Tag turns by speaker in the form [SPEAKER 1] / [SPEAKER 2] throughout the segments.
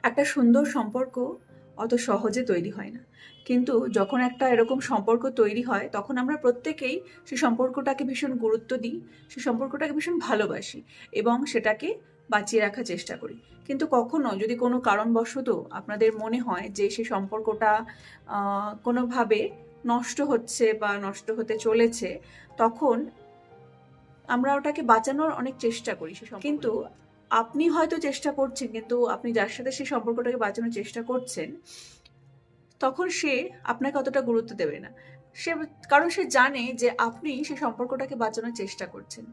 [SPEAKER 1] একটা সুন্দর সম্পর্ক অত সহজে তৈরি হয় না। কিন্তু যখন একটা এরকম সম্পর্ক তৈরি হয়, তখন আমরা প্রত্যেকেই সেই সম্পর্কটাকে ভীষণ গুরুত্ব দিই, সেই সম্পর্কটাকে ভীষণ ভালোবাসি এবং সেটাকে বাঁচিয়ে রাখার চেষ্টা করি। কিন্তু কখনো যদি কোনো কারণবশত আপনাদের মনে হয় যে সেই সম্পর্কটা কোনোভাবে নষ্ট হচ্ছে বা নষ্ট হতে চলেছে, তখন আমরা ওটাকে বাঁচানোর অনেক চেষ্টা করি কিন্তু আপনি হয়তো চেষ্টা করছেন, কিন্তু আপনি যার সাথে সেই সম্পর্কটাকে বাঁচানোর চেষ্টা করছেন, তখন সে আপনাকে অতটা গুরুত্ব দেবে না। সে কারণ সে জানে যে আপনি সেই সম্পর্কটাকে বাঁচানোর চেষ্টা করছেন।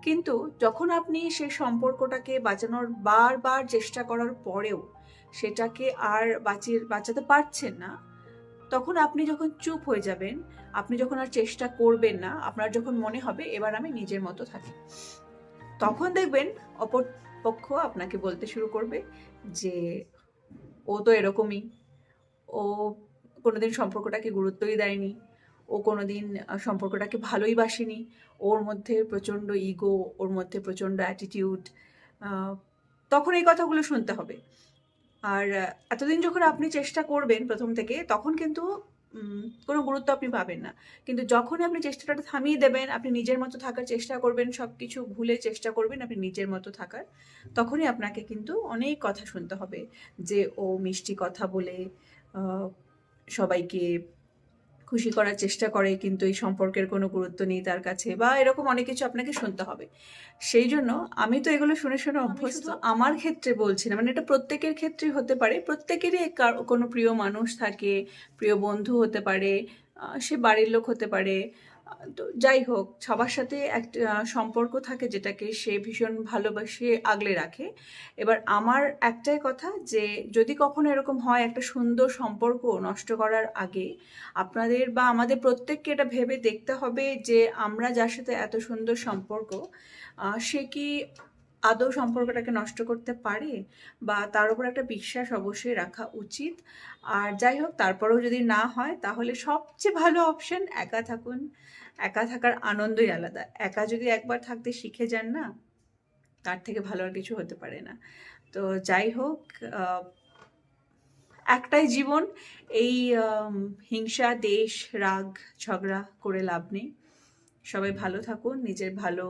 [SPEAKER 1] কিন্তু যখন আপনি সেই সম্পর্কটাকে বাঁচানোর বারবার চেষ্টা করার পরেও সেটাকে আর বাঁচাতে পারছেন না, তখন আপনি যখন চুপ হয়ে যাবেন, আপনি যখন আর চেষ্টা করবেন না, আপনার যখন মনে হবে এবার আমি নিজের মতো থাকি, তখন দেখবেন অপর পক্ষ আপনাকে বলতে শুরু করবে যে ও তো এরকমই, ও কোনোদিন সম্পর্কটাকে গুরুত্বই দেয়নি, ও কোনোদিন সম্পর্কটাকে ভালোই বাসেনি, ওর মধ্যে প্রচণ্ড ইগো, ওর মধ্যে প্রচণ্ড অ্যাটিটিউড। তখন এই কথাগুলো শুনতে হবে। আর এতদিন যখন আপনি চেষ্টা করবেন প্রথম থেকে, তখন কিন্তু কোনো গুরুত্ব আপনি পাবেন না। কিন্তু যখনই আপনি চেষ্টাটা থামিয়ে দেবেন, আপনি নিজের মতো থাকার চেষ্টা করবেন, সব কিছু ভুলে চেষ্টা করবেন আপনি নিজের মতো থাকার, তখনই আপনাকে কিন্তু অনেক কথা শুনতে হবে যে ও মিষ্টি কথা বলে সবাইকে খুশি করার চেষ্টা করে, কিন্তু এই সম্পর্কের কোনো গুরুত্ব নেই তার কাছে, বা এরকম অনেক কিছু আপনাকে শুনতে হবে। সেই জন্য আমি তো এগুলো শুনে শুনে অভ্যস্ত। আমার ক্ষেত্রে বলছি না, মানে এটা প্রত্যেকের ক্ষেত্রেই হতে পারে। প্রত্যেকেরই কোনো প্রিয় মানুষ থাকে, প্রিয় বন্ধু হতে পারে, সে বাড়ির লোক হতে পারে। তো যাই হোক, সবার সাথে একটা সম্পর্ক থাকে যেটাকে সে ভীষণ ভালোবাসে আগলে রাখে। এবার আমার একটাই কথা যে যদি কখনো এরকম হয় একটা সুন্দর সম্পর্ক নষ্ট করার আগে, আপনাদের বা আমাদের প্রত্যেককে এটা ভেবে দেখতে হবে যে আমরা যার সাথে এত সুন্দর সম্পর্ক, সে কি আদৌ সম্পর্কটাকে নষ্ট করতে পারে, বা তার উপর একটা বিশ্বাস অবশ্যই রাখা উচিত। আর যাই হোক, তারপরেও যদি না হয়, তাহলে সবচেয়ে ভালো অপশন একা থাকুন। একা থাকার আনন্দই আলাদা। একা যদি একবার থাকতে শিখে যান না, তার থেকে ভালো আর কিছু হতে পারে না। তো যাই হোক, একটাই জীবন। এই হিংসা, দেশ, রাগ, ঝগড়া করে লাভ নেই। সবাই ভালো থাকুন, নিজের ভালো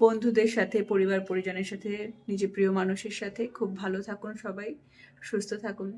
[SPEAKER 1] বন্ধুদের সাথে, পরিবার পরিজনের সাথে, নিজের প্রিয় মানুষের সাথে খুব ভালো থাকুন, সবাই সুস্থ থাকুন।